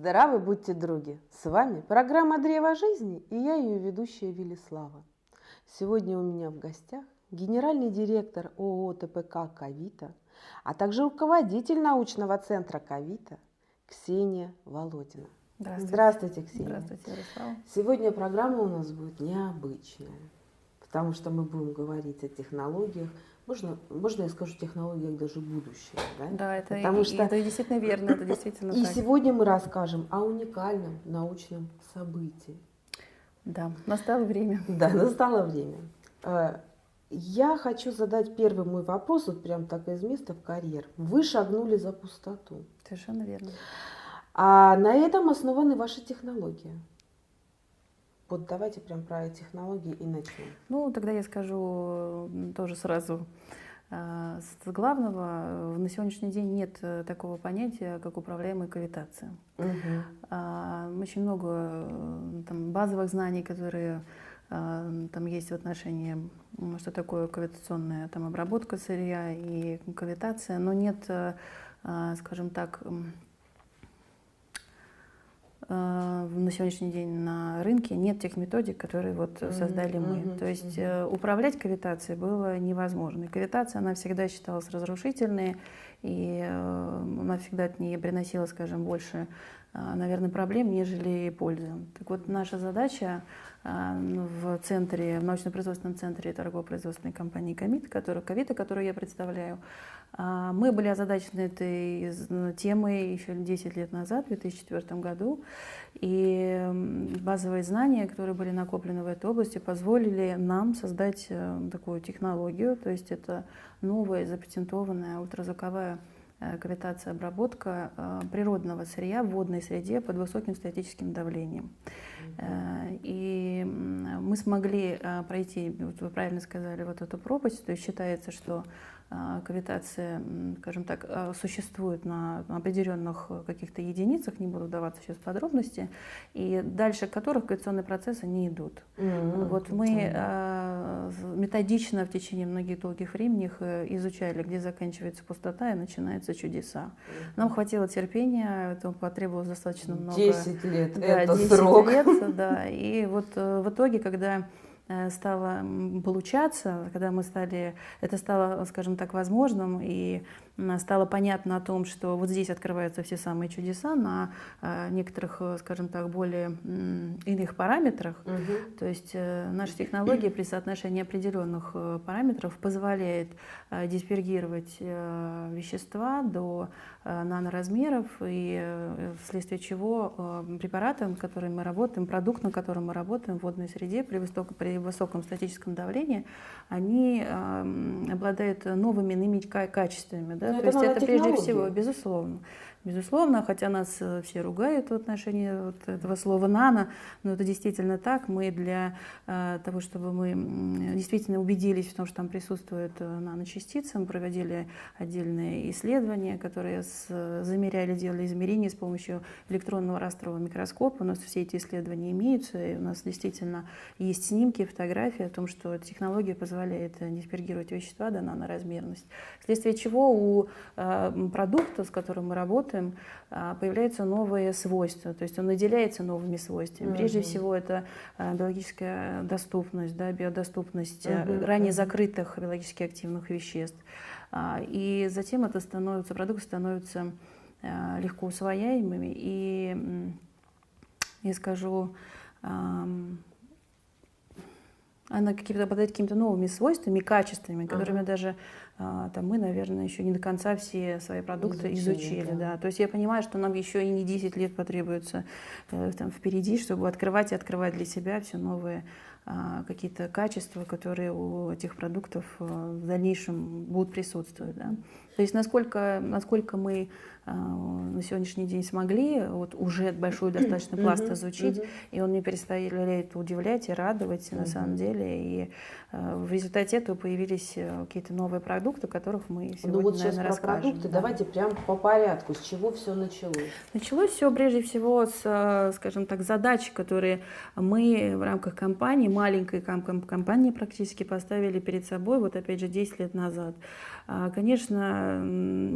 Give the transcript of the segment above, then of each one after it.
Здравы будьте, други! С вами программа «Древо жизни» и я, ее ведущая Велислава. Сегодня у меня в гостях генеральный директор ООО ТПК «Кавита», а также руководитель научного центра «Кавита» Ксения Володина. Здравствуйте, Ксения. Здравствуйте, Ярослава. Сегодня программа у нас будет необычная, потому что мы будем говорить о технологиях. Можно я скажу, технологиях даже будущего, да? Да, это действительно верно, это действительно И так. сегодня мы расскажем о уникальном научном событии. Да, настало время. Да, настало время. Я хочу задать первый мой вопрос, вот прям так из места в карьер. Вы шагнули за пустоту. Совершенно верно. А на этом основаны ваши технологии. Вот давайте прям про технологии и начнем. Ну, тогда я скажу тоже сразу с главного. На сегодняшний день нет такого понятия, как управляемая кавитация. Очень много там базовых знаний, которые там есть в отношении, что такое кавитационная там обработка сырья и кавитация, но нет, скажем так, на сегодняшний день на рынке нет тех методик, которые вот создали мы. То есть управлять кавитацией было невозможно. И кавитация, она всегда считалась разрушительной, и она всегда от нее приносила, скажем, больше, наверное, проблем, нежели пользы. Так вот, наша задача в научно-производственном центре торгово-производственной компании «Кавита», которую я представляю, мы были озадачены этой темой еще 10 лет назад, в 2004 году, и базовые знания, которые были накоплены в этой области, позволили нам создать такую технологию, то есть это новая запатентованная ультразвуковая кавитация, обработка природного сырья в водной среде под высоким статическим давлением. И мы смогли пройти, вот вы правильно сказали, вот эту пропасть, то есть считается, что кавитация, скажем так, существует на определенных каких-то единицах, не буду вдаваться сейчас в подробности, и дальше которых кавитационные процессы не идут. Вот мы методично в течение многих долгих времени изучали, где заканчивается пустота и начинаются чудеса. Нам хватило терпения, это потребовалось достаточно много. 10 лет, да, это 10 срок. лет, да, и вот в итоге, когда стало получаться, когда это стало, скажем так, возможным, и стало понятно о том, что вот здесь открываются все самые чудеса на некоторых, скажем так, более иных параметрах. То есть наша технология при соотношении определенных параметров позволяет диспергировать вещества до наноразмеров, и вследствие чего препараты, над которыми мы работаем, продукт, на котором мы работаем в водной среде при высоком статическом давлении, они обладают новыми иными качествами. Да? То есть это прежде всего, безусловно, хотя нас все ругают в отношении вот этого слова «нано», но это действительно так. Мы для того, чтобы мы действительно убедились в том, что там присутствуют наночастицы, мы проводили отдельные исследования, которые делали измерения с помощью электронного растрового микроскопа. У нас все эти исследования имеются, и у нас действительно есть снимки, фотографии о том, что эта технология позволяет диспергировать вещества до наноразмерности. Вследствие чего у продукта, с которым мы работаем, появляются новые свойства, то есть он наделяется новыми свойствами. Прежде всего это биологическая доступность, да, биодоступность ранее закрытых биологически активных веществ. И затем продукты становятся легко усвояемыми и, я скажу, она обладает какими-то новыми свойствами, качествами, которыми даже мы, наверное, еще не до конца все свои продукты изучили. Да. То есть я понимаю, что нам еще и не 10 лет потребуется впереди, чтобы открывать для себя все новые какие-то качества, которые у этих продуктов в дальнейшем будут присутствовать. Да. То есть насколько мы на сегодняшний день смогли вот уже большой достаточно пласт изучить, и он не перестает удивлять и радовать на самом деле. И в результате этого появились какие-то новые продукты, продукты, о которых мы сегодня, Ну вот сейчас наверное, про расскажем. продукты, Да. давайте прям по порядку, с чего все началось. Началось все прежде всего с, скажем так, задач, которые мы в рамках компании, маленькой компании практически поставили перед собой, вот опять же 10 лет назад. Конечно,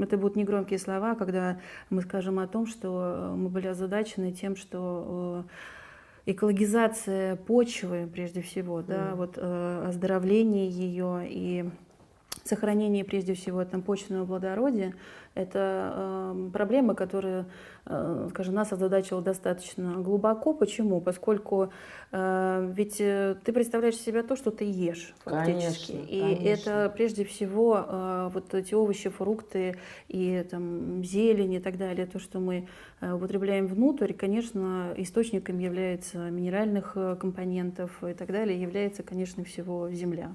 это будут негромкие слова, когда мы скажем о том, что мы были озадачены тем, что экологизация почвы, прежде всего, да, вот оздоровление ее и сохранение, прежде всего, там, почвенного плодородия, это проблема, которая, скажем, нас озадачила достаточно глубоко. Почему? Поскольку ведь ты представляешь себя то, что ты ешь фактически. Конечно, И конечно. это прежде всего вот эти овощи, фрукты и там, зелень и так далее, то, что мы употребляем внутрь, конечно, источником является минеральных компонентов и так далее, является, конечно, всего земля.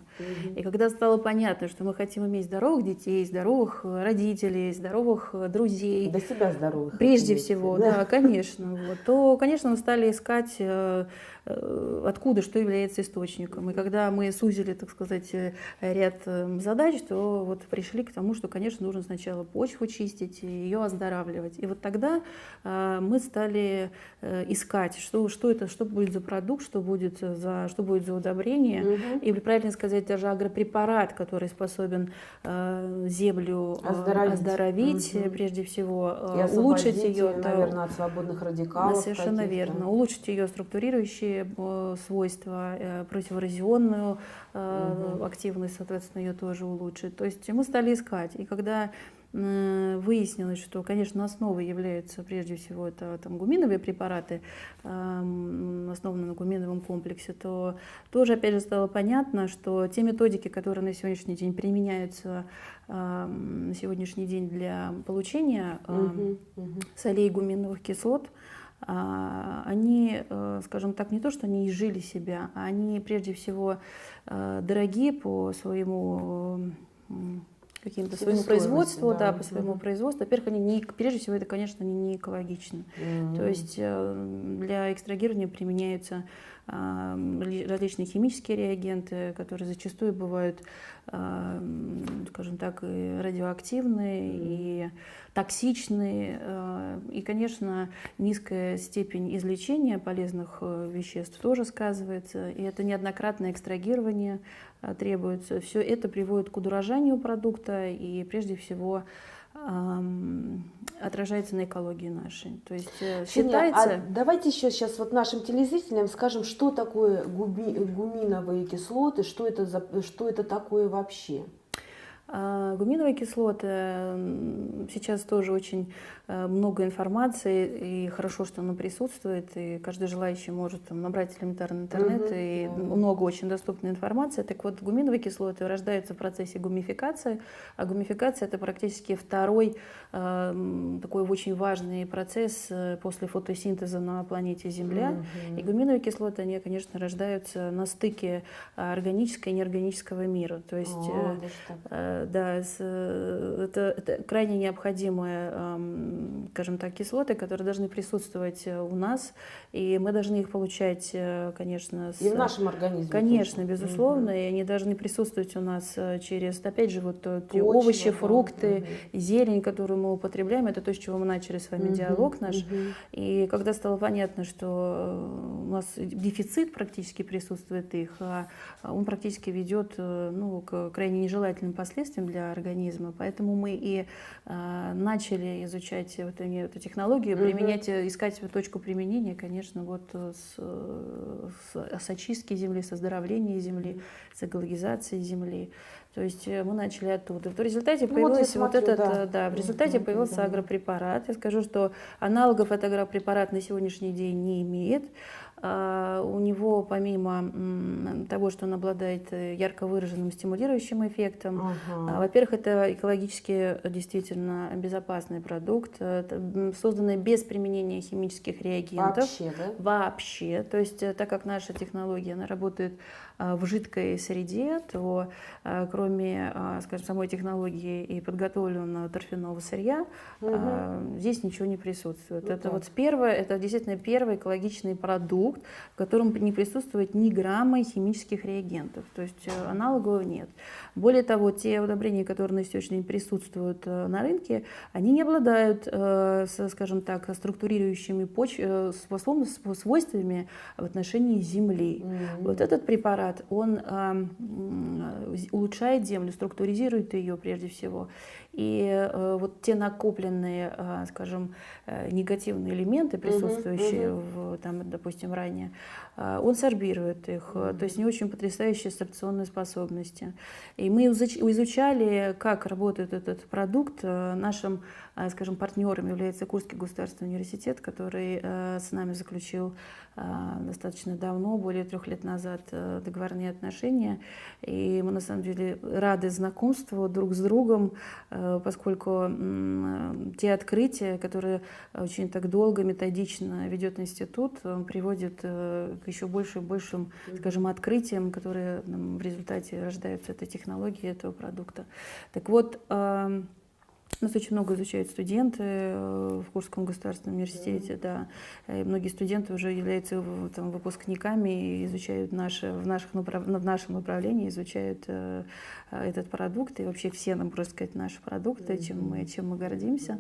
И когда стало понятно, что мы хотим иметь здоровых детей, здоровых родителей, здоровых друзей, До себя здоровых. прежде всего, да, конечно, вот, то, конечно, мы стали искать, откуда, что является источником. И когда мы сузили, так сказать, ряд задач, то вот пришли к тому, что, конечно, нужно сначала почву чистить и ее оздоравливать. И вот тогда мы стали искать, что это, что будет за продукт, что будет за удобрение, и, правильно сказать, даже агропрепарат, который способен землю оздоровить, прежде всего, улучшить ее, наверное, от свободных радикалов. Совершенно верно. Улучшить ее структурирующие свойства, противоразионную активность, соответственно, ее тоже улучшить. То есть мы стали искать. И когда выяснилось, что, конечно, основой являются прежде всего это там, гуминовые препараты, основанные на гуминовом комплексе, то тоже, опять же, стало понятно, что те методики, которые на сегодняшний день применяются на сегодняшний день для получения солей гуминовых кислот, они, скажем так, не то, что они изжили себя, а они прежде всего дорогие по своему каким-то своему производству, да, по своему производству. Во-первых, они прежде всего, это, конечно, они не экологичны. То есть для экстрагирования применяются различные химические реагенты, которые зачастую бывают, скажем так, и радиоактивные, и токсичные, и, конечно, низкая степень излечения полезных веществ тоже сказывается, и это неоднократное экстрагирование требуется. Все это приводит к удорожанию продукта и, прежде всего, отражается на экологии нашей. То есть считается... давайте еще сейчас вот нашим телезрителям скажем, что такое гуминовые кислоты, что это такое вообще. Гуминовые кислоты, сейчас тоже очень много информации, и хорошо, что она присутствует, и каждый желающий может там, набрать элементарно интернет, и много очень доступной информации. Так вот, гуминовые кислоты рождаются в процессе гумификации, а гумификация — это практически второй такой очень важный процесс после фотосинтеза на планете Земля. И гуминовые кислоты, они, конечно, рождаются на стыке органического и неорганического мира. То есть да, это крайне необходимые, скажем так, кислоты, которые должны присутствовать у нас, и мы должны их получать, конечно, и в нашем организме. Конечно, тоже. Безусловно, и они должны присутствовать у нас через, опять же, вот те овощи, фрукты, зелень, которую мы употребляем. Это то, с чего мы начали с вами диалог наш. И когда стало понятно, что у нас дефицит практически присутствует их, он практически ведет к крайне нежелательным последствиям для организма. Поэтому мы и начали изучать эту технологию, применять, искать точку применения, конечно, вот с очистки земли, с оздоровления земли, с экологизацией земли. То есть мы начали оттуда. В результате появился в результате появился агропрепарат. Я скажу, что аналогов этот агропрепарат на сегодняшний день не имеет. У него, помимо того, что он обладает ярко выраженным стимулирующим эффектом, во-первых, это экологически действительно безопасный продукт, созданный без применения химических реагентов. Вообще, да? Вообще. То есть, так как наша технология, она работает в жидкой среде, то кроме, скажем, самой технологии и подготовленного торфяного сырья, здесь ничего не присутствует. Ну, это вот первое, это действительно первый экологичный продукт, в котором не присутствует ни грамма химических реагентов, то есть аналогов нет. Более того, те удобрения, которые на сегодняшний день присутствуют на рынке, они не обладают, скажем так, структурирующими свойствами в отношении земли. Вот этот препарат, он улучшает землю, структуризирует ее прежде всего. И вот те накопленные, скажем, негативные элементы, присутствующие, там, допустим, ранее, он сорбирует их. То есть у него очень потрясающие сорбционные способности. И мы изучали, как работает этот продукт. Нашим, скажем, партнером является Курский государственный университет, который с нами заключил достаточно давно, более 3 лет назад, договорные отношения. И мы на самом деле рады знакомству друг с другом, поскольку те открытия, которые очень так долго, методично ведет институт, приводят к еще больше и большим, скажем, открытиям, которые в результате рождаются этой технологии, этого продукта. Так вот, нас очень много изучают студенты в Курском государственном университете, да. И многие студенты уже являются там выпускниками и изучают в нашем направлении, изучают этот продукт. И вообще все, нам, можно сказать, наши продукты, чем мы гордимся.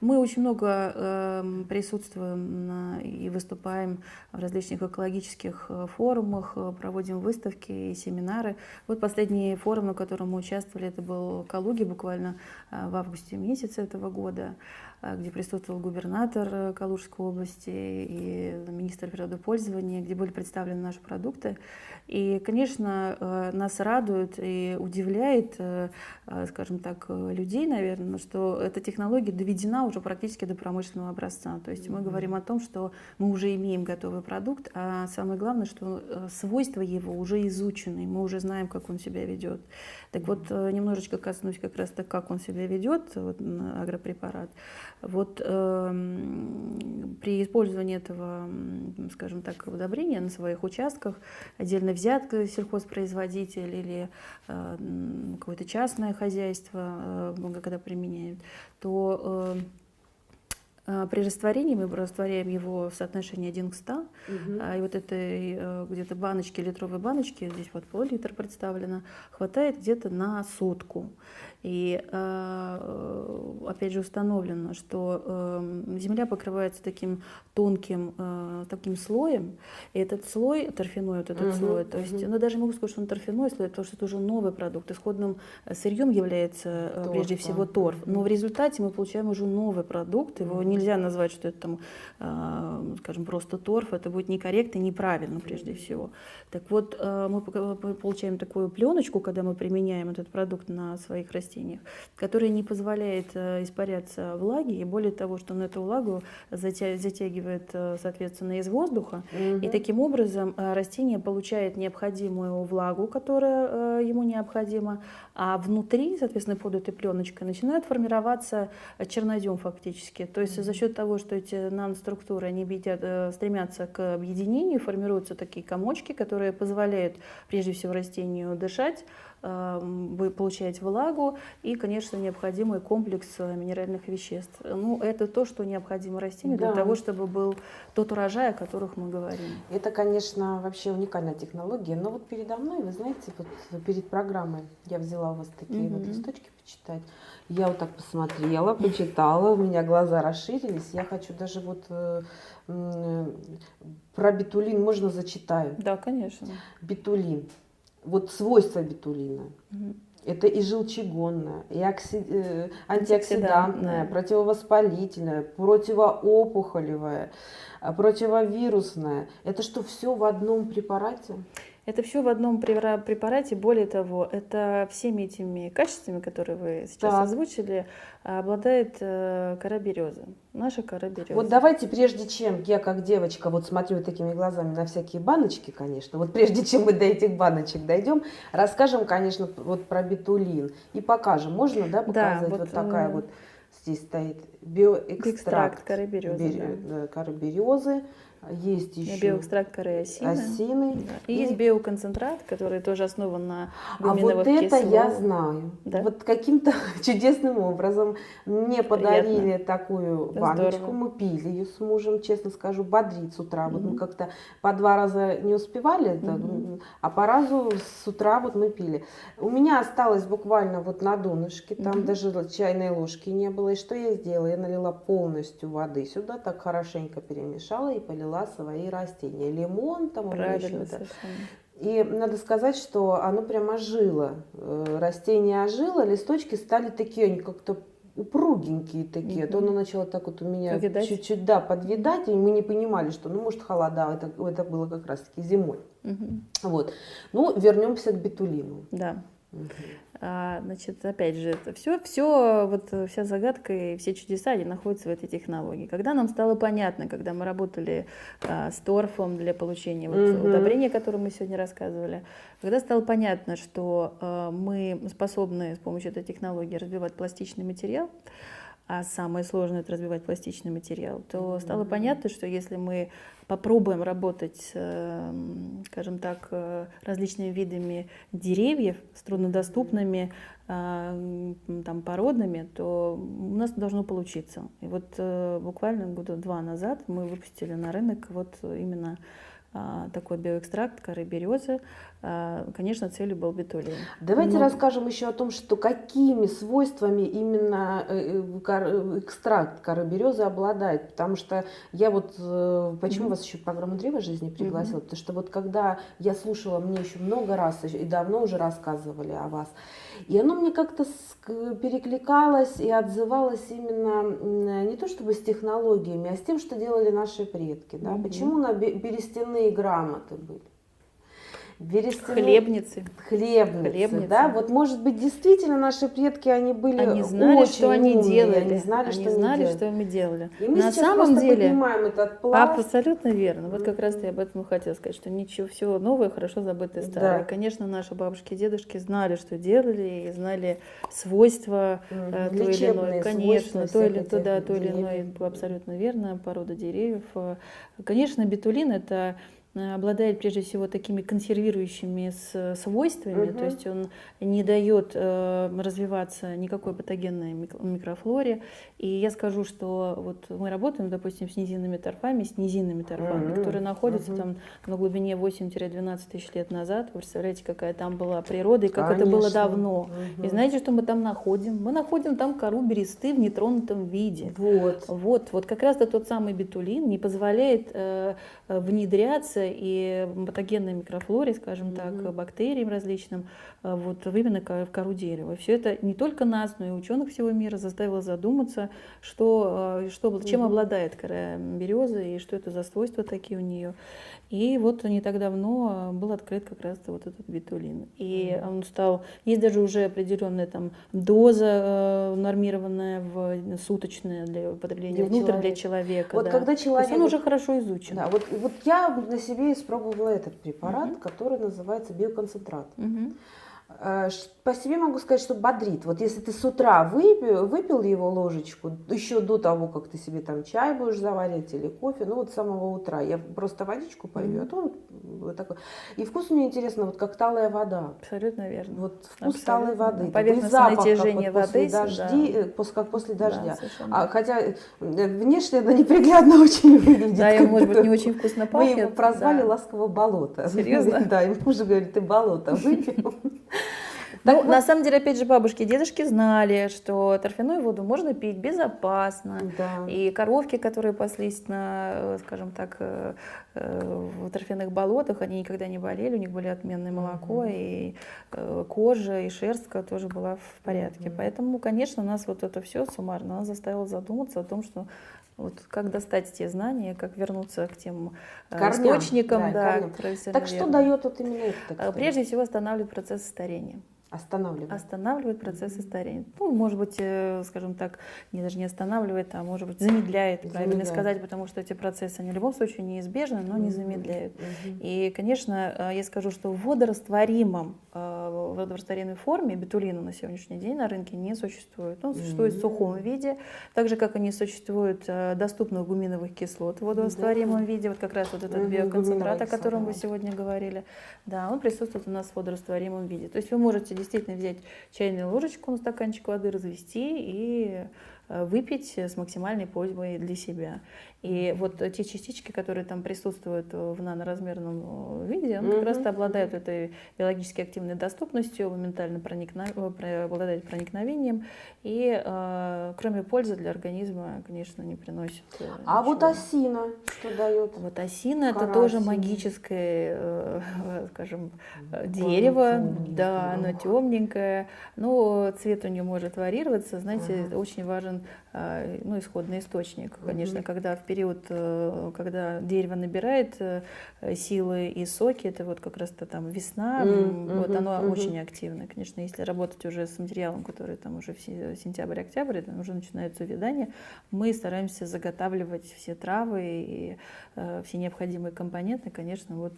Мы очень много присутствуем и выступаем в различных экологических форумах, проводим выставки и семинары. Вот последний форум, на котором мы участвовали, это был в Калуге буквально в августе месяце этого года, где присутствовал губернатор Калужской области и министр природопользования, где были представлены наши продукты. И, конечно, нас радует и удивляет, скажем так, людей, наверное, что эта технология доведена уже практически до промышленного образца. То есть мы говорим о том, что мы уже имеем готовый продукт, а самое главное, что свойства его уже изучены, мы уже знаем, как он себя ведет. Так вот, немножечко коснусь как раз так, как он себя ведет, вот, агропрепарат. Вот при использовании этого, скажем так, удобрения на своих участках, отдельно взят сельхозпроизводитель или какое-то частное хозяйство, когда применяют, то при растворении мы растворяем его в соотношении 1 к 100, и вот этой где-то баночки, литровой баночки, здесь вот пол-литра представлено, хватает где-то на сотку. И опять же установлено, что земля покрывается таким тонким таким слоем, и этот слой, торфяной вот этот слой, то есть, ну даже не могу сказать, что он торфяной слой, потому что это уже новый продукт. Исходным сырьем является прежде всего торф, но в результате мы получаем уже новый продукт, его нельзя назвать, что это там, скажем, просто торф, это будет некорректно и неправильно прежде всего. Так вот, мы получаем такую пленочку, когда мы применяем этот продукт на своих растениях, которая не позволяет испаряться влаги, и более того, что на эту влагу затягивает, соответственно, из воздуха, и таким образом растение получает необходимую влагу, которая ему необходима, а внутри, соответственно, под этой пленочкой начинает формироваться чернозем фактически. То есть за счет того, что эти наноструктуры, они стремятся к объединению, формируются такие комочки, которые позволяют прежде всего растению дышать, получать влагу и, конечно, необходимый комплекс минеральных веществ. Ну, это то, что необходимо растению для того, чтобы был тот урожай, о которых мы говорим. Это, конечно, вообще уникальная технология. Но вот передо мной, вы знаете, вот перед программой я взяла у вас такие вот листочки почитать. Я вот так посмотрела, почитала, у меня глаза расширились. Я хочу даже вот про бетулин можно зачитаю? Да, конечно. Бетулин. Вот свойства бетулина. Это и желчегонное, и антиоксидантное, противовоспалительное, противоопухолевое, противовирусное. Это что, все в одном препарате? Это все в одном препарате. Более того, это всеми этими качествами, которые вы сейчас озвучили, обладает кора березы. Наша кора березы. Вот давайте, прежде чем я как девочка вот смотрю такими глазами на всякие баночки, конечно, вот прежде чем мы до этих баночек дойдем, расскажем, конечно, вот про бетулин и покажем. Можно, да, показать? Да, вот такая вот Здесь стоит Экстракт биоэкстракт коры березы, коры березы. Есть еще биоэкстракт коры осины. Да. И есть биоконцентрат, который тоже основан на гуминовых кислотах. А вот это я знаю. Да? Вот каким-то чудесным образом мне подарили такую баночку. Здорово. Мы пили ее с мужем, честно скажу, бодрит с утра. Вот мы как-то по 2 раза не успевали, а по разу с утра вот мы пили. У меня осталось буквально вот на донышке, там даже чайной ложки не было. И что я сделала? Я налила полностью воды сюда, так хорошенько перемешала и полила свои растения. Лимон там. Правильно, совершенно. И надо сказать, что оно прямо ожило. Растение ожило, листочки стали такие, они как-то упругенькие такие. То оно начало так вот у меня чуть-чуть подвидать, и мы не понимали, что, ну, может, холода, это было как раз-таки зимой. Вот. Ну, вернемся к бетулину. Да. Значит, опять же, это все, вот вся загадка и все чудеса, они находятся в этой технологии. Когда нам стало понятно, когда мы работали с торфом для получения удобрения, которое мы сегодня рассказывали, когда стало понятно, что мы способны с помощью этой технологии разбивать пластичный материал, а самое сложное — это разбивать пластичный материал, то стало понятно, что если мы попробуем работать, скажем так, различными видами деревьев, с труднодоступными там, породами, то у нас должно получиться. И вот буквально года 2 назад мы выпустили на рынок вот именно такой биоэкстракт коры березы. Конечно, целью был бетулин. Давайте расскажем еще о том, что какими свойствами именно экстракт коры березы обладает. Потому что я вот, почему вас еще в программу «Древо жизни» пригласила? Потому что вот когда я слушала, мне еще много раз и давно уже рассказывали о вас, и оно мне как-то перекликалось и отзывалось именно не то чтобы с технологиями, а с тем, что делали наши предки. Да? Почему на берестяные грамоты были? Хлебницы, да, вот может быть действительно наши предки, они были они знали, очень что они умные, делали, они знали, что мы делали. И мы на самом деле поднимаем этот пласт. Абсолютно верно. Вот как раз я об этом и хотела сказать, что ничего, все новое хорошо забытое старое. Да. Конечно, наши бабушки и дедушки знали, что делали, и знали свойства той или иной, конечно, той или иной, абсолютно верно, порода деревьев. Конечно, бетулин — это обладает прежде всего такими консервирующими свойствами, то есть он не дает развиваться никакой патогенной микрофлоре. И я скажу, что вот мы работаем, допустим, с низинными торфами, которые находятся там на глубине 8-12 тысяч лет назад. Вы представляете, какая там была природа и как это было давно. И знаете, что мы там находим? Мы находим там кору бересты в нетронутом виде. Вот как раз тот самый бетулин не позволяет внедряться и патогенной микрофлоре, скажем так, бактериям различным, вот именно в кору дерева. Все это не только нас, но и ученых всего мира заставило задуматься, чем обладает кора березы и что это за свойства такие у нее. И вот не так давно был открыт как раз вот этот бетулин. И он стал, есть даже уже определенная там доза нормированная суточная для употребления для человека. Вот когда человек, то есть он уже хорошо изучен. Да, вот я на себе испробовала этот препарат, который называется биоконцентрат. По себе могу сказать, что бодрит. Вот если ты с утра выпил его ложечку, еще до того, как ты себе там чай будешь заваривать или кофе, ну вот с самого утра, я просто водичку пою, а то вот такой. И вкус мне интересно, вот как талая вода. Абсолютно верно. Вот вкус талой воды. Поверхностное натяжение воды. Как после дождя. Хотя внешне она неприглядно очень выглядит. Да, и может быть не очень вкусно пахнет. Мы его прозвали ласково болото. Серьезно? Да, и муж говорит, ты болото выпил. Ну, на самом деле, опять же, бабушки и дедушки знали, что торфяную воду можно пить безопасно. Да. И коровки, которые паслись на, скажем так, в торфяных болотах, они никогда не болели, у них были отменное молоко, и кожа, и шерстка тоже была в порядке. Поэтому, конечно, нас вот это все суммарно заставило задуматься о том, что вот как достать те знания, как вернуться к тем источникам. Корням. Так что дает вот именно это? Прежде всего останавливает процесс старения. Останавливает процессы старения. Ну, может быть, скажем так, даже не останавливает, а может быть замедляет, правильно сказать, потому что эти процессы, они в любом случае неизбежны, но не замедляют. И, конечно, я скажу, что в водорастворимом в водорастворимой форме, бетулина на сегодняшний день на рынке не существует. Он существует в сухом виде, так же, как и не существует доступных гуминовых кислот в водорастворимом виде. Вот как раз вот этот биоконцентрат, о котором вы сегодня говорили, да, он присутствует у нас в водорастворимом виде. То есть вы можете действительно взять чайную ложечку на стаканчик воды, развести и выпить с максимальной пользой для себя. И вот те частички, которые там присутствуют в наноразмерном виде, он как раз обладает этой биологически активной доступностью, моментально обладает проникновением и кроме пользы для организма, конечно, не приносит. А вот осина что дает? Вот осина это тоже магическое, скажем, дерево, да, оно темненькое, но цвет у нее может варьироваться, знаете, очень важен исходный источник, конечно, когда в период, когда дерево набирает силы и соки, это вот как раз-то там весна, вот оно очень активно, конечно, если работать уже с материалом, который там уже сентябрь-октябрь, там уже начинается увядание, мы стараемся заготавливать все травы и все необходимые компоненты, конечно, вот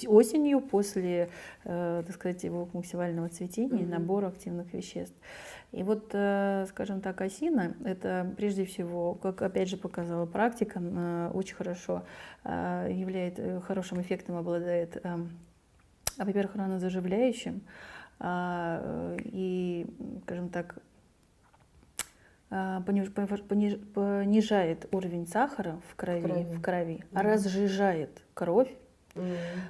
осенью после, так сказать, его максимального цветения и набора активных веществ. И вот, скажем так, осина, это прежде всего, как опять же показала практика, очень хорошо является, хорошим эффектом обладает, во-первых, ранозаживляющим и, скажем так, понижает уровень сахара в крови, разжижает кровь.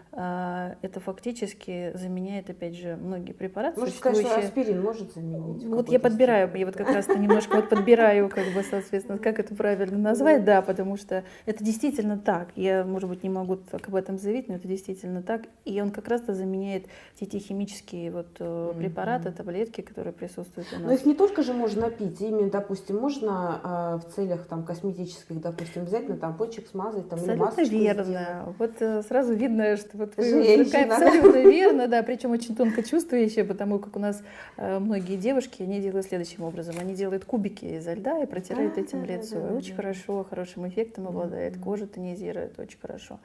Это фактически заменяет, опять же, многие препараты. Можно сказать, что аспирин может заменить? Вот я подбираю, я вот как раз-то немножко вот подбираю, как бы, соответственно, как это правильно назвать, да, потому что это действительно так. Я, может быть, не могу так об этом заявить, но это действительно так. И он как раз-то заменяет те химические вот препараты, таблетки, которые присутствуют у нас. Но их не только же можно пить, именно, допустим, можно в целях там косметических, допустим, взять на тампончик, смазать там, или масочку верно. Сделать. Вот сразу видно, что вот вы абсолютно верно, да, причем очень тонко чувствующие, потому как у нас многие девушки, они делают следующим образом, они делают кубики изо льда и протирают этим лицо. И очень хорошо, хорошим эффектом обладает, кожа тонизирует очень хорошо.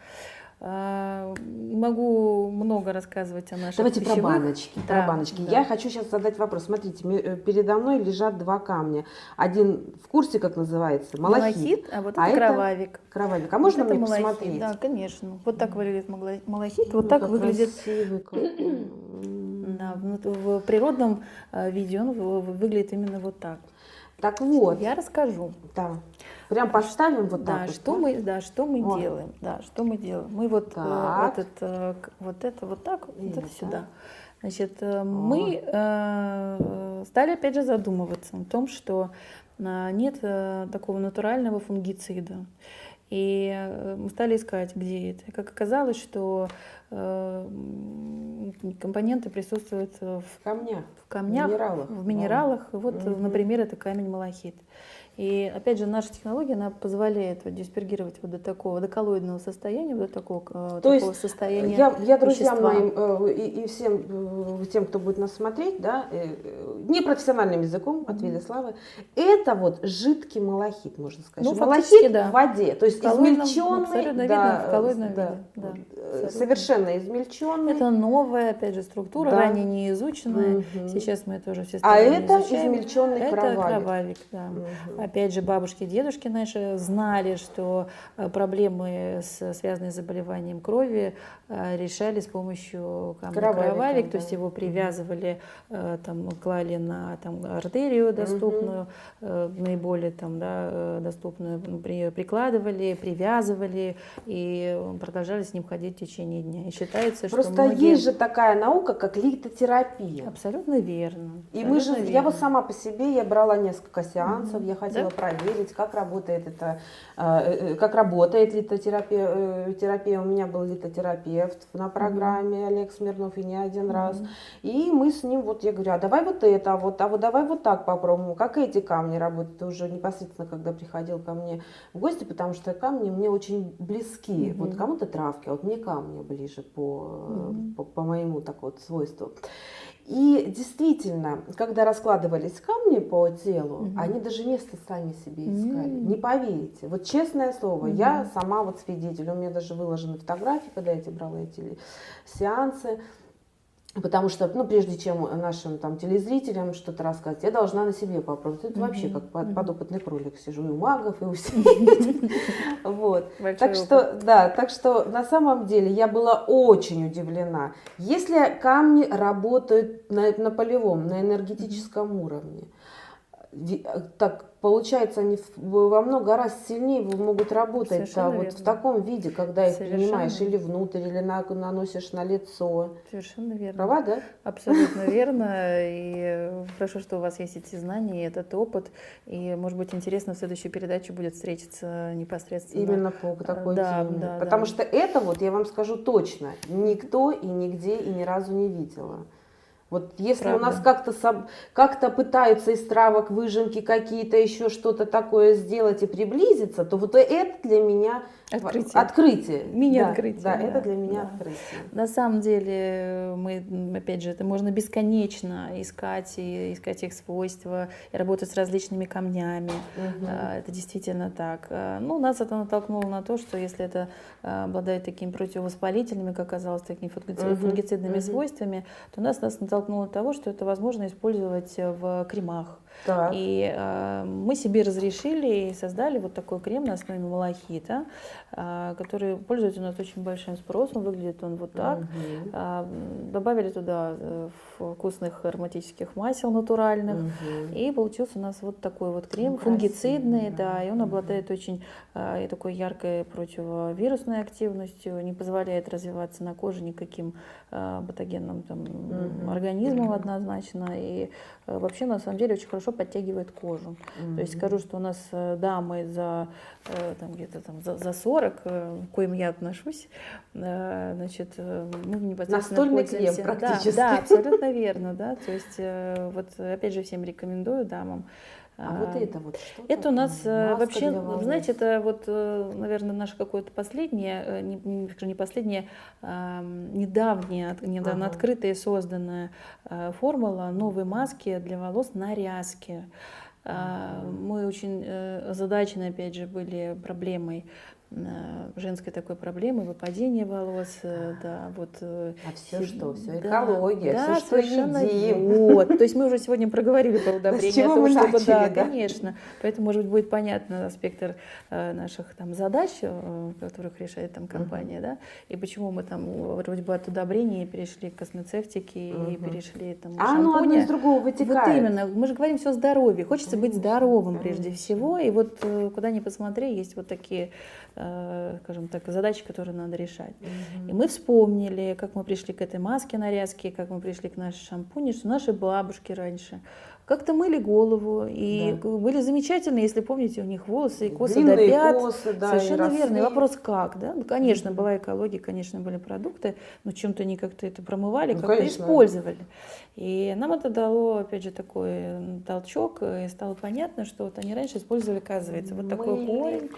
Могу много рассказывать о наших Давайте пищевых. про баночки. Да, про баночки. да. Я хочу сейчас задать вопрос. Смотрите, передо мной лежат два камня. Один в курсе, как называется? Малахит. А вот это кровавик. Кровавик. А можно вот мне малахит, посмотреть? Да, конечно. Вот так выглядит малахит, вот так выглядит. Да, в природном виде он выглядит именно вот так. Так вот. Я расскажу. Да. Прям поставим вот так. Что мы делаем? Да, что мы делаем? Мы вот это вот так, вот это сюда. Значит, мы стали опять же задумываться о том, что нет такого натурального фунгицида. И мы стали искать, где это. И как оказалось, что компоненты присутствуют в камнях, в минералах. Вот, например, это камень малахит. И опять же, наша технология, она позволяет вот диспергировать вот до такого, до коллоидного состояния, до такого состояния. Я друзьям моим и всем тем, кто будет нас смотреть, да, непрофессиональным языком от Велиславы, это вот жидкий малахит, можно сказать. Ну, малахит да. в воде, то есть измельченный, абсолютно видно, в коллоидном виде. Да, совершенно измельченный. Это новая, опять же, структура, ранее не изученная. Сейчас мы это уже все стали это изучаем. измельченный кровавик. Это кровавик, да. Опять же, бабушки и дедушки наши знали, что проблемы, связанные с заболеванием крови, решали с помощью камня кровавик, то есть его привязывали, там, клали на артерию доступную, наиболее доступную, прикладывали, привязывали и продолжали с ним ходить в течение дня. И считается, что просто есть же такая наука, как литотерапия. Абсолютно верно. И я вот сама по себе, я брала несколько сеансов, я хотела проверить, как работает литотерапия. У меня был литотерапевт на программе Олег Смирнов, и не один раз. И мы с ним, вот я говорю, а давай вот это, давай вот так попробуем. Как эти камни работают? Ты уже непосредственно, когда приходил ко мне в гости, потому что камни мне очень близки. Вот кому-то травки, а вот мне камни ближе по моему так вот свойству. И действительно, когда раскладывались камни по телу, они даже место сами себе искали. Не поверите. Вот честное слово, я сама вот свидетель. У меня даже выложены фотографии, когда я брала эти сеансы. Потому что, ну, прежде чем нашим там телезрителям что-то рассказать, я должна на себе попробовать. Это вообще как подопытный кролик. Сижу и у магов, и у всех. Вот. Так что, да, так что на самом деле я была очень удивлена. Если камни работают на полевом, на энергетическом уровне, так получается, они во много раз сильнее могут работать вот в таком виде, когда их принимаешь или внутрь, или наносишь на лицо. Совершенно верно. Права, да? Абсолютно верно. И хорошо, что у вас есть эти знания, и этот опыт. И, может быть, интересно в следующей передаче будет встретиться непосредственно. Именно по такой теме. Потому что это, вот я вам скажу точно, никто и нигде и ни разу не видела. Вот если у нас как-то пытаются из травок выжимки какие-то, еще что-то такое сделать и приблизиться, то вот это для меня открытие. Мини-открытие. Да, это для меня открытие. На самом деле, мы, опять же, это можно бесконечно искать их свойства, и работать с различными камнями. Это действительно так. Ну, нас это натолкнуло на то, что если это обладает такими противовоспалительными, как оказалось, такими фунгицидными свойствами, то нас натолкнуло на того, что это возможно использовать в кремах. Так. И мы себе разрешили и создали вот такой крем на основе малахита, который пользуется у нас очень большим спросом. Выглядит он вот так. Добавили туда вкусных ароматических масел натуральных. И получился у нас вот такой вот крем, фунгицидный, да, и он обладает очень такой яркой противовирусной активностью, не позволяет развиваться на коже никаким патогенным там, организмом однозначно. И вообще, на самом деле, очень хорошо подтягивает кожу. То есть скажу, что у нас дамы где-то там за 40, к коим я отношусь, значит, мы непосредственно настольный крем практически. Да, абсолютно верно, да. То есть вот опять же всем рекомендую дамам. Вот это вот что? Это у нас вообще, вы знаете, это вот, наверное, наше какое-то последнее, не последнее, недавно открытая и созданная формула новой маски для волос на ряске. Мы очень озадачены, опять же, были проблемой, женской такой проблемы, выпадение волос, да, вот. А все что? Все экология, да, все, что едим. Вот. То есть мы уже сегодня проговорили про удобрение. С чего мы начали, да, конечно. Поэтому, может быть, будет понятно спектр наших там задач, которых решает там компания, да, и почему мы там вроде бы от удобрений перешли к космецевтике и перешли там к шампуню. Ну одно из другого вытекает. Вот именно. Мы же говорим все о здоровье. Хочется быть здоровым прежде всего. И вот куда ни посмотри, есть вот такие, скажем так, задачи, которые надо решать. И мы вспомнили, как мы пришли к этой маске на ряске, как мы пришли к нашей шампуне, что наши бабушки раньше как-то мыли голову, и были замечательные, если помните, у них волосы и косы длинные до пят. Косы, да, совершенно верно. И вопрос как, да? Ну, конечно, была экология, конечно, были продукты, но чем-то они как-то это промывали, как-то использовали. И нам это дало, опять же, такой толчок, и стало понятно, что вот они раньше использовали, оказывается, вот такой корень,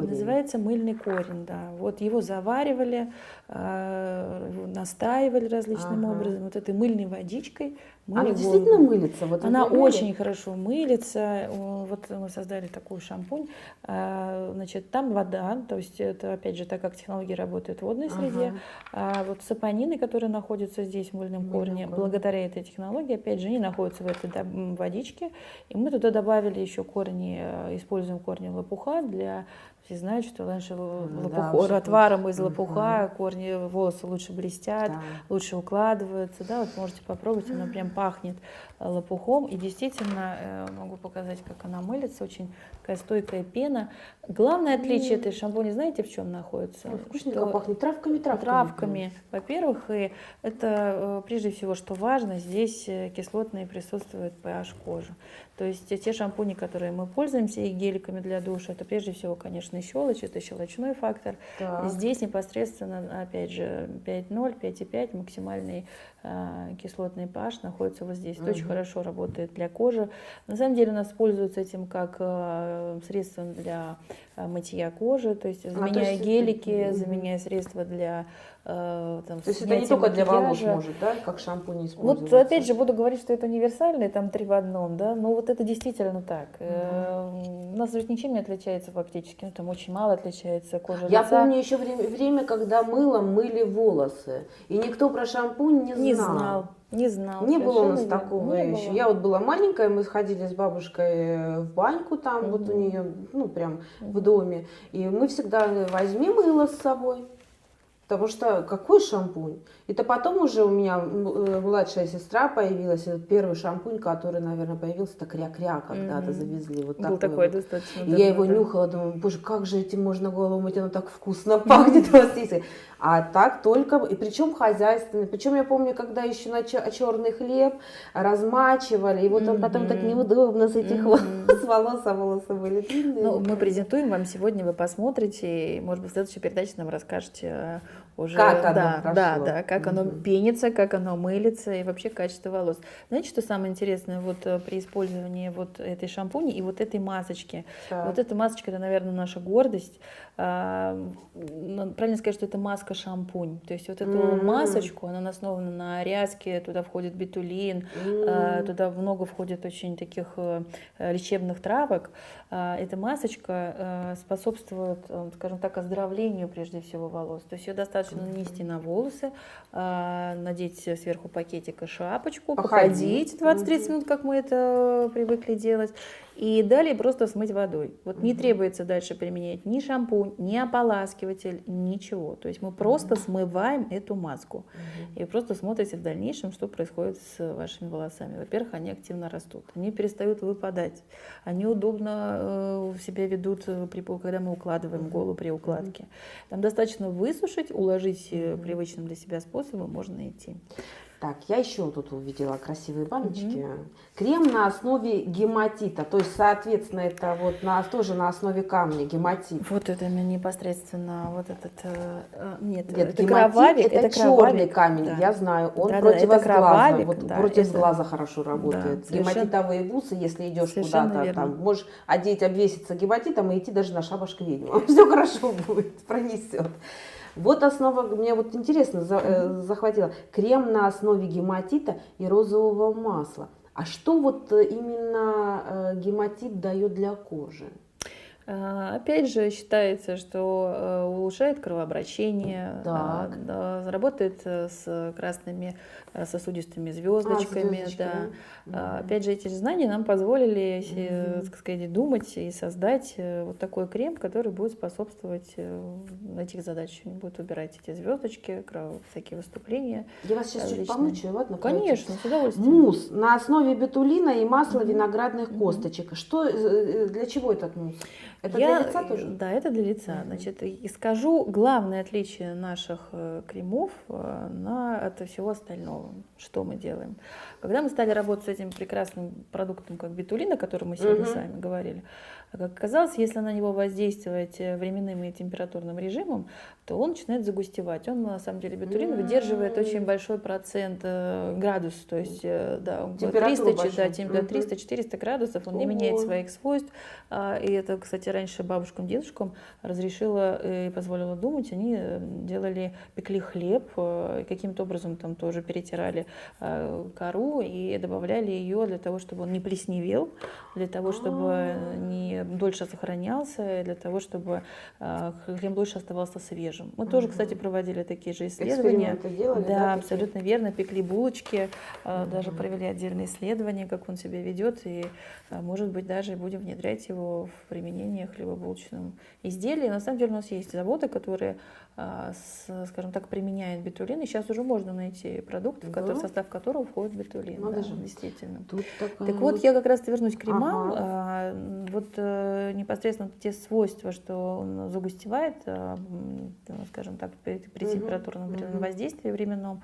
называется мыльный корень, да. Вот его заваривали, настаивали различным образом, вот этой мыльной водичкой. Она действительно мылится? Вот она очень хорошо мылится. Вот мы создали такой шампунь. Значит, там вода, то есть это, опять же, так как технологии работают в водной среде. А вот сапонины, которые находятся здесь в мыльном корне, благодаря этой технологии, опять же, они находятся в этой водичке. И мы туда добавили еще корни, используем корни лопуха для... Все знают, что раньше отваром из лопуха корни волосы лучше блестят, лучше укладываются. Да, вот можете попробовать, она прям пахнет лопухом. И действительно, могу показать, как она мылится. Очень такая стойкая пена. Главное отличие этой шампуня, знаете, в чем находится? Вкусненько пахнет травками. Травками, во-первых, и это прежде всего, что важно, здесь кислотный присутствует pH кожи. То есть те шампуни, которые мы пользуемся, и геликами для душа, это прежде всего, конечно, щелочь, это щелочной фактор. Здесь непосредственно, опять же, 5,0, 5,5 максимальный кислотный pH находится вот здесь. Это очень хорошо работает для кожи. На самом деле у нас пользуются этим как средством для мытья кожи, то есть то заменяя есть гелики, заменяя средства для там, То есть это не снятия только для волос макияжа. может, да, как шампунь Вот использоваться? опять же буду говорить, что это универсальный, там 3 в одном, да, но вот это действительно так. У нас ведь ничем не отличается фактически, ну, там очень мало отличается кожа Я лица. помню еще время, когда мылом мыли волосы, и никто про шампунь не Не знал. знал, не знал. Не было у нас совершенно верно. такого Не еще. было. Я вот была маленькая, мы сходили с бабушкой в баньку там, вот у Мгм. нее, ну, прям в Мгм. доме. И мы всегда возьми мыло с собой. Потому что какой шампунь? Это потом уже у меня младшая сестра появилась, и вот первый шампунь, который, наверное, появился, это кря-кря, когда-то завезли. Вот Был такой такой вот. достаточно И я давно, его да. нюхала, думаю, боже, как же этим можно голову мыть, оно так вкусно пахнет. А так только, и причем хозяйственный. Причем я помню, когда еще на черный хлеб размачивали, и вот он потом так неудобно с этих волос, а волосы были длинные. Ну, мы презентуем вам сегодня, вы посмотрите, и, может быть, в следующей передаче нам расскажете уже, Как оно да, прошло. да, как оно пенится, как оно мылится и вообще качество волос. Знаете, что самое интересное вот при использовании вот этой шампуни и вот этой масочки? Так. Вот эта масочка, это, наверное, наша гордость. Правильно сказать, что это маска-шампунь. То есть вот эту масочку, она основана на ряске, туда входит бетулин, туда много входит очень таких лечебных травок. Эта масочка способствует, скажем так, оздоровлению прежде всего волос. То есть ее достаточно нанести на волосы, надеть сверху пакетика шапочку, походить 20-30 минут, как мы это привыкли делать, и далее просто смыть водой. Вот не требуется дальше применять ни шампунь, ни ополаскиватель, ничего. То есть мы просто смываем эту маску. И вы просто смотрите в дальнейшем, что происходит с вашими волосами. Во-первых, они активно растут, они перестают выпадать, они удобно себя ведут, когда мы укладываем голову при укладке. Там достаточно высушить, уложить привычным для себя способом, можно идти. Так, я еще тут увидела красивые баночки. Крем на основе гематита, то есть, соответственно, это вот тоже на основе камня, гематит. Вот это непосредственно, вот этот, нет, Нет, это гематит кровавик, это черный камень, да. я знаю, он Да, против это глаза, кровавик, вот да, против это... глаза хорошо работает. Да, Гематитовые бусы, если идешь куда-то, там, можешь одеть, обвеситься гематитом и идти даже на шабаш к ведьмам, все хорошо будет, пронесет. Вот основа, мне вот интересно захватило, крем на основе гематита и розового масла. А что вот именно гематит дает для кожи? Опять же, считается, что улучшает кровообращение, работает с красными сосудистыми звездочками. Да. Опять же, эти знания нам позволили, так сказать, думать и создать вот такой крем, который будет способствовать этих задачам. Будет убирать эти звездочки, всякие выступления. Я вас сейчас чуть помучаю, ладно? Конечно, с удовольствием. Мусс на основе бетулина и масла виноградных косточек. Для чего этот мусс? Это для лица тоже? Да, это для лица. Значит, и скажу главное отличие наших кремов от всего остального. Что мы делаем? Когда мы стали работать с этим прекрасным продуктом, как бетулин, о котором мы сегодня с вами говорили, как оказалось, если на него воздействовать временным и температурным режимом, то он начинает загустевать. Он, на самом деле, бетулин выдерживает очень большой процент градусов, то есть 300-400 градусов, он не меняет своих свойств. И это, кстати, раньше бабушкам, дедушкам разрешила и позволила думать, они пекли хлеб, каким-то образом там тоже перетирали кору и добавляли ее для того, чтобы он не плесневел, для того, чтобы не дольше сохранялся, для того, чтобы хлеб дольше оставался свежим. Мы тоже, кстати, проводили такие же исследования. Делали, да, абсолютно верно. Пекли булочки, даже провели отдельные исследования, как он себя ведет, и, может быть, даже будем внедрять его в применение хлебобулочным изделий. На самом деле у нас есть заводы, которые, скажем так, применяют бетулин, и сейчас уже можно найти продукт, в состав которого входит бетулин. Да, действительно. Так вот, я как раз вернусь к кремам. Вот непосредственно те свойства, что он загустевает, скажем так, при температурном воздействии временном,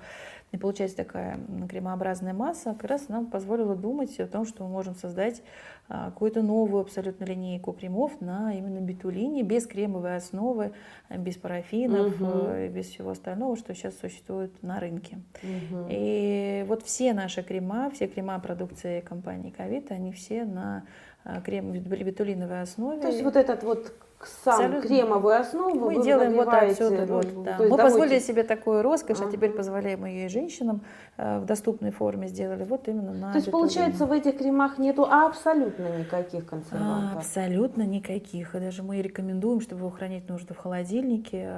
и получается такая кремообразная масса, как раз нам позволила думать о том, что мы можем создать какую-то новую абсолютно линейку кремов на именно бетулине, без кремовой основы, без парафинов, без всего остального, что сейчас существует на рынке. И вот все наши крема, все крема продукции компании Кавита, они все на бетулиновой основе. То есть вот этот вот сам кремовую основу мы вы делаем вот нагреваете, отсюда. ну, Вот, да. то есть Мы позволили доводите. себе такую роскошь, а теперь позволяем ее и женщинам в доступной форме сделали. Вот именно на То есть, получается, в этих кремах нету абсолютно никаких консервантов? Абсолютно никаких. И даже мы рекомендуем, чтобы его хранить нужно в холодильнике.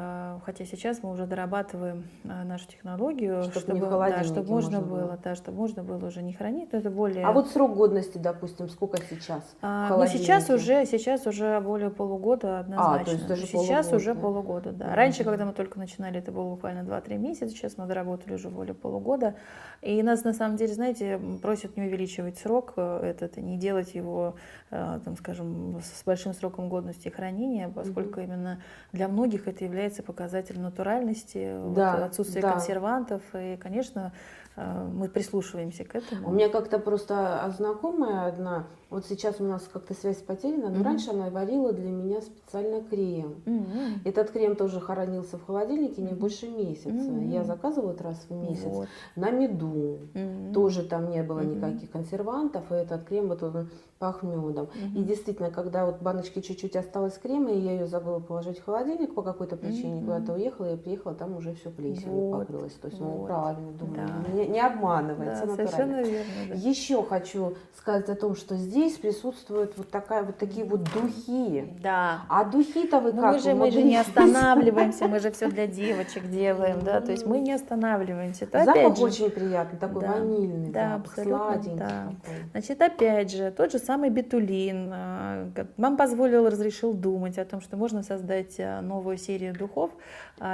Хотя сейчас мы уже дорабатываем нашу технологию, чтобы не в холодильнике чтобы можно было, чтобы можно было уже не хранить. Но это более... А вот срок годности, допустим, сколько сейчас? Ну, сейчас уже более полугода однозначно. То есть даже сейчас полугода, уже полугода, да. Раньше, когда мы только начинали, это было буквально 2-3 месяца. Сейчас мы доработали уже более полугода. И нас, на самом деле, знаете, просят не увеличивать срок этот, и не делать его, там, скажем, с большим сроком годности и хранения, поскольку именно для многих это является показателем натуральности, отсутствия консервантов. И, конечно, мы прислушиваемся к этому. У меня как-то просто знакомая одна, вот сейчас у нас как-то связь потеряна, но раньше она варила для меня специально крем. Этот крем тоже хранился в холодильнике не больше месяца. Я заказывала раз в месяц на меду. Тоже там не было никаких консервантов, и этот крем вот он пах медом. И действительно, когда вот баночки чуть-чуть осталось крема, и я ее забыла положить в холодильник по какой-то причине, куда-то уехала, я приехала, там уже все плесенью покрылось. То есть, правильно, думаю, не обманывается, совершенно верно. Да. Еще хочу сказать о том, что здесь присутствуют вот такие вот духи. Да. А духи-то вы как? Мы же не останавливаемся, мы же все для девочек делаем, да, то есть мы не останавливаемся. Запах очень приятный, такой ванильный, да, запах, сладенький. Да. Значит, опять же, тот же самый бетулин вам разрешил думать о том, что можно создать новую серию духов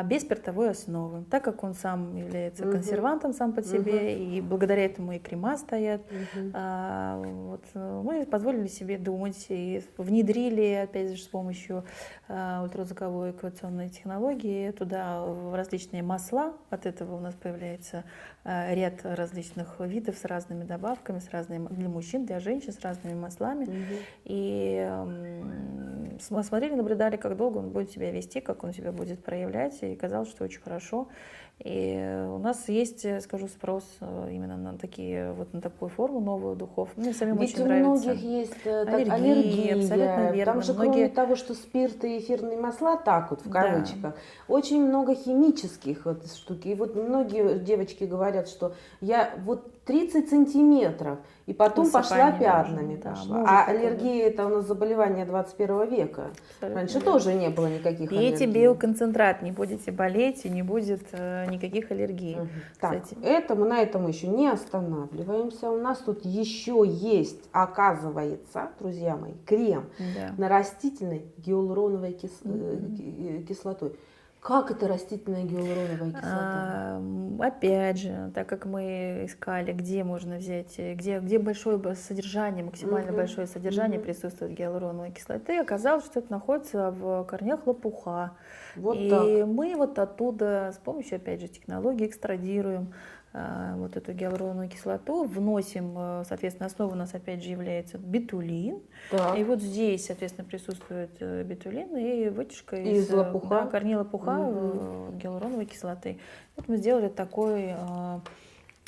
без спиртовой основы, так как он сам является консервантом сам по себе, и благодаря этому и крема стоят. Мы позволили себе думать и внедрили, опять же, с помощью ультразвуковой эквационной технологии туда различные масла. От этого у нас появляется ряд различных видов с разными добавками, с разными для мужчин, для женщин, с разными маслами. И смотрели, наблюдали, как долго он будет себя вести, как он себя будет проявлять, и казалось, что очень хорошо. И у нас есть, скажу, спрос именно на такую форму новую духов. Мне самим ведь очень нравится. нравится. У многих есть аллергия, абсолютно верно. Там же кроме того, что спирт и эфирные масла, так вот в кавычках, очень много химических штук. И вот многие девочки говорят, что я вот 30 сантиметров, и потом пошла пятнами. А аллергия это у нас заболевание 21 века. Абсолютно раньше тоже не было никаких аллергий. Пейте биоконцентрат, не будете болеть и не будет никаких аллергий. Так, на этом еще не останавливаемся. У нас тут еще есть, оказывается, друзья мои, крем на растительной гиалуроновой кислотой. Как это растительная гиалуроновая кислота? Опять же, так как мы искали, где можно взять, где большое содержание, максимально большое содержание присутствует гиалуроновой кислоты, оказалось, что это находится в корнях лопуха. Мы вот оттуда с помощью, опять же, технологии экстрадируем вот эту гиалуроновую кислоту, вносим, соответственно, основа у нас опять же является бетулин. И вот здесь, соответственно, присутствует бетулин и вытяжка из лопуха, корней лопуха гиалуроновой кислоты. Вот мы сделали такой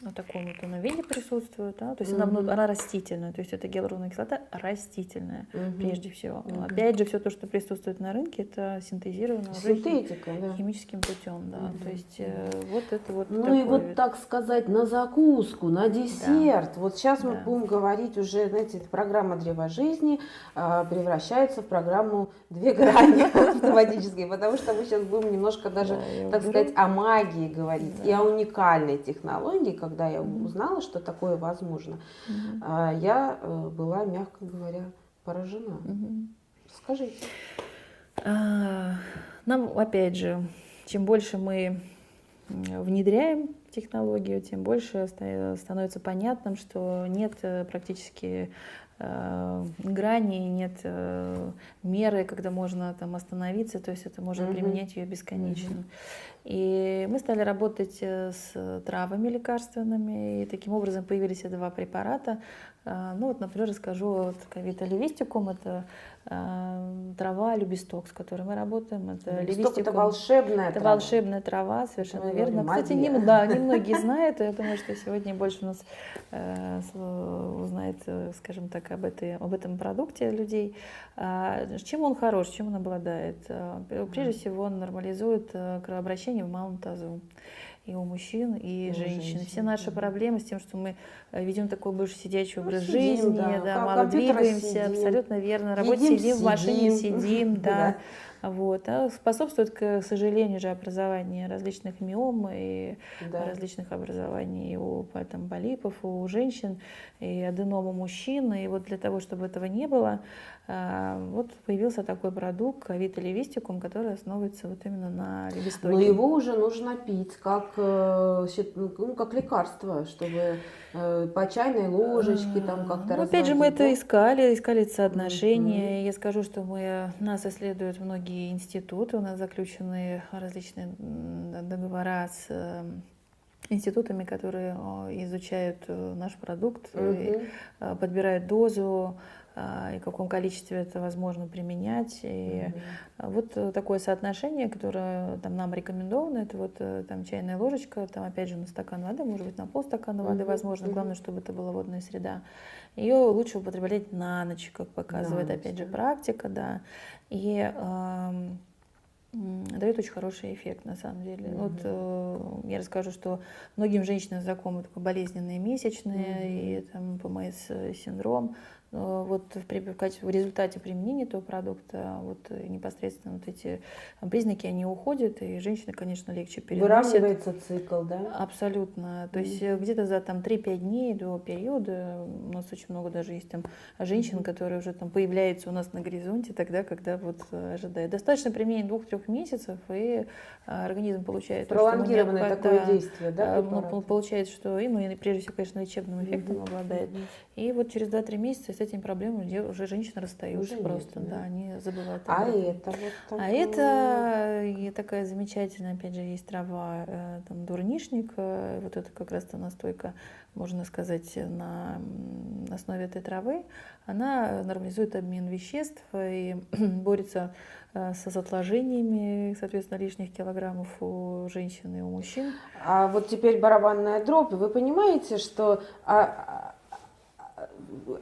в таком вот она виде присутствует, да? То есть она растительная, то есть это гиалуроновая кислота растительная прежде всего. Опять же, все то, что присутствует на рынке, это синтезировано уже химическим путем, да. То есть вот это вот. Ну и вот так сказать, на закуску, на десерт. Да. Вот сейчас мы будем говорить уже, знаете, программа «Древо жизни» превращается в программу «Две грани» автоматически, потому что мы сейчас будем немножко даже, так сказать, о магии говорить и о уникальной технологии. Когда я узнала, что такое возможно, я была, мягко говоря, поражена. Скажите. Нам, опять же, чем больше мы внедряем технологию, тем больше становится понятным, что нет практически грани, нет меры, когда можно там остановиться, то есть это можно применять ее бесконечно. И мы стали работать с травами лекарственными, и таким образом появились два препарата, Ну вот, например, расскажу, вот Кавита левистикум — это трава любисток, с которой мы работаем. Это Лепесток — это левистикум. волшебная Это трава. волшебная трава, совершенно мы верно. говорим, Кстати, магия. да, немногие знают. Я думаю, что сегодня больше у нас узнает, скажем так, об этом продукте людей. Чем он хорош, чем он обладает? Прежде всего, он нормализует кровообращение в малом тазу. И у мужчин, и у женщин. Все наши проблемы с тем, что мы ведем такой больше сидячий образ жизни, да, мало двигаемся, сидим, абсолютно верно. На работе сидим, в машине сидим, да. Вот, способствует, к сожалению, же образованию различных миом и различных образований у полипов, у женщин, и аденом у мужчин. И вот для того, чтобы этого не было, вот появился такой продукт Кавита левистикум, который основывается вот именно на лебестоке. Но его уже нужно пить как лекарство, чтобы по чайной ложечке там как-то разводить. Опять же, мы это искали соотношения. Я скажу, что нас исследуют многие институты, у нас заключены различные договора с институтами, которые изучают наш продукт, и подбирают дозу, и в каком количестве это возможно применять. И вот такое соотношение, которое там нам рекомендовано, это вот там чайная ложечка, там опять же на стакан воды, может быть на полстакана воды, возможно. Главное, чтобы это была водная среда. Ее лучше употреблять на ночь, как показывает опять же практика, да. И дает очень хороший эффект, на самом деле. Вот я расскажу, что многим женщинам знакомы такие болезненные месячные и там ПМС-синдром. Вот в результате применения этого продукта вот непосредственно вот эти признаки, они уходят, и женщина, конечно, легче переносит. Выравнивается цикл, да? Абсолютно. То есть где-то за 3-5 дней до периода, у нас очень много даже есть там женщин, которые уже там появляются у нас на горизонте тогда, когда вот ожидают. Достаточно применения 2-3 месяцев, и организм получает пролонгированное такое действие, да? Получает, что и прежде всего, конечно, лечебным эффектом обладает. И вот через 2-3 месяца с этими проблемами уже женщины расстаются просто, да, они забывают. Это и такая замечательная, опять же, есть трава, там дурнишник, вот это как раз-то настойка, можно сказать, на основе этой травы. Она нормализует обмен веществ и борется с отложениями, соответственно, лишних килограммов у женщин и у мужчин. А вот теперь барабанная дробь. Вы понимаете, что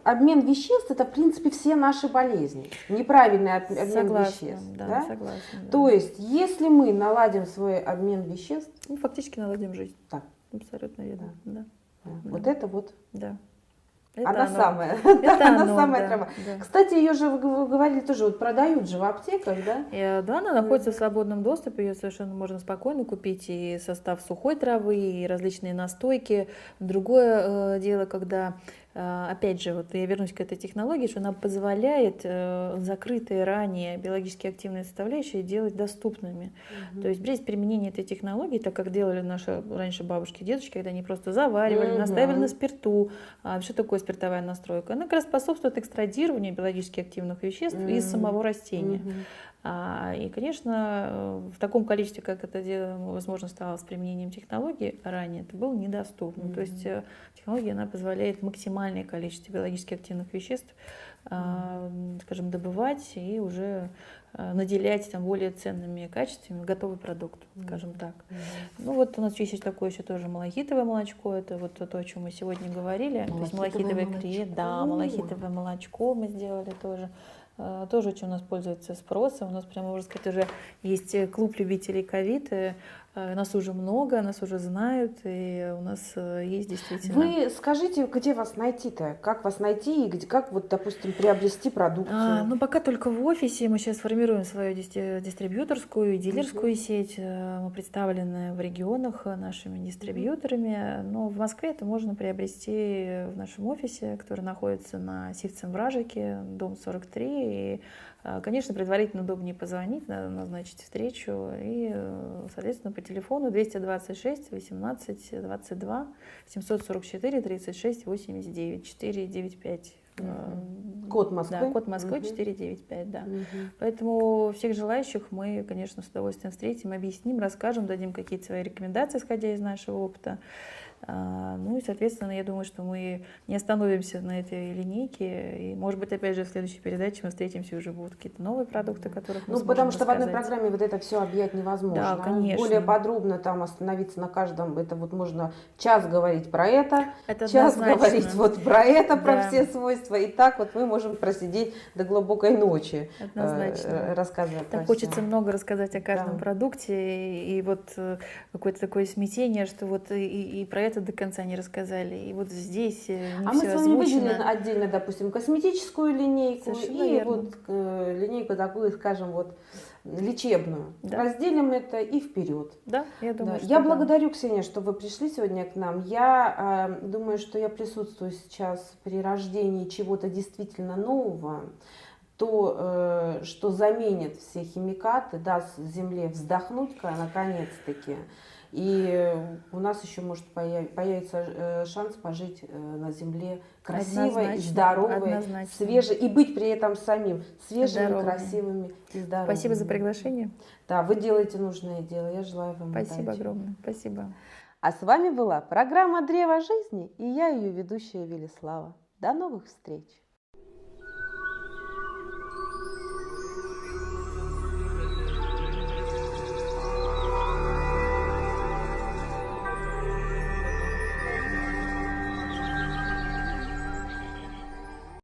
обмен веществ — это, в принципе, все наши болезни. Неправильный обмен веществ. Да? Согласна. Да. То есть, если мы наладим свой обмен веществ... Мы фактически наладим жизнь. Да. Абсолютно верно. Да. Вот это вот... Да. Она самая. Она самая трава. Да. Кстати, ее же, вы говорили, тоже вот продают же в аптеках, да? Да, она находится в свободном доступе, ее совершенно можно спокойно купить, и состав сухой травы, и различные настойки. Другое дело, когда, опять же, вот я вернусь к этой технологии, что она позволяет закрытые ранее биологически активные составляющие делать доступными. То есть без применения этой технологии, так как делали наши раньше бабушки и дедушки, когда они просто заваривали, настаивали на спирту. Что такое спиртовая настройка? Она как раз способствует экстрадированию биологически активных веществ из самого растения. И, конечно, в таком количестве, как это возможно стало с применением технологий ранее, это было недоступно. То есть технология, она позволяет максимальное количество биологически активных веществ, скажем, добывать и уже наделять там более ценными качествами готовый продукт, скажем так. Ну вот у нас есть такое еще тоже малахитовое молочко, это вот то, о чем мы сегодня говорили. То есть малахитовый крем, да, малахитовое молочко мы сделали тоже. Тоже очень у нас пользуется спросом. У нас прямо, можно сказать, уже есть клуб любителей Кавиты. Нас уже много, нас уже знают, и у нас есть действительно... Вы скажите, где вас найти-то? Как вас найти и как, вот, допустим, приобрести продукцию? Ну, пока только в офисе. Мы сейчас формируем свою дистрибьюторскую и дилерскую сеть. Мы представлены в регионах нашими дистрибьюторами. Но в Москве это можно приобрести в нашем офисе, который находится на Сивцем-Вражике, дом 43. И, конечно, предварительно удобнее позвонить, назначить встречу и, соответственно, по телефону 226 18 22 744 36 89 495. Код Москвы? Да, код Москвы 495, да. Поэтому всех желающих мы, конечно, с удовольствием встретим, объясним, расскажем, дадим какие-то свои рекомендации, исходя из нашего опыта. Ну и, соответственно, я думаю, что мы не остановимся на этой линейке. И, может быть, опять же, в следующей передаче мы встретимся, и уже будут какие-то новые продукты, которых мы Ну, сможем потому что в одной рассказать. программе вот это все объять невозможно. Да, конечно. Более подробно там остановиться на каждом, это вот можно час говорить про это, Это час однозначно. говорить вот про это, про Да. все свойства. И так вот мы можем просидеть до глубокой ночи, Однозначно. рассказывая про Так хочется всё. много рассказать о каждом Да. продукте, и вот какое-то такое смятение, что вот и про это до конца не рассказали, и вот здесь не А все мы с вами выделим озвучено. отдельно, допустим, косметическую линейку Совершенно и верно. вот линейку такую, скажем, вот лечебную. Да. Разделим это и вперед. Да, я думаю, Да. что Я да. благодарю, Ксения, что вы пришли сегодня к нам. Я думаю, что я присутствую сейчас при рождении чего-то действительно нового, то, что заменит все химикаты, даст Земле вздохнуть наконец-таки. И у нас еще может появиться шанс пожить на Земле красивой, Однозначно, здоровой, однозначно. свежей, и быть при этом самим свежими, Здоровыми. красивыми и здоровыми. Спасибо за приглашение. Да, вы делаете нужное дело. Я желаю вам Спасибо удачи. огромное. Спасибо. А с вами была программа «Древо жизни» и я, ее ведущая Велислава. До новых встреч!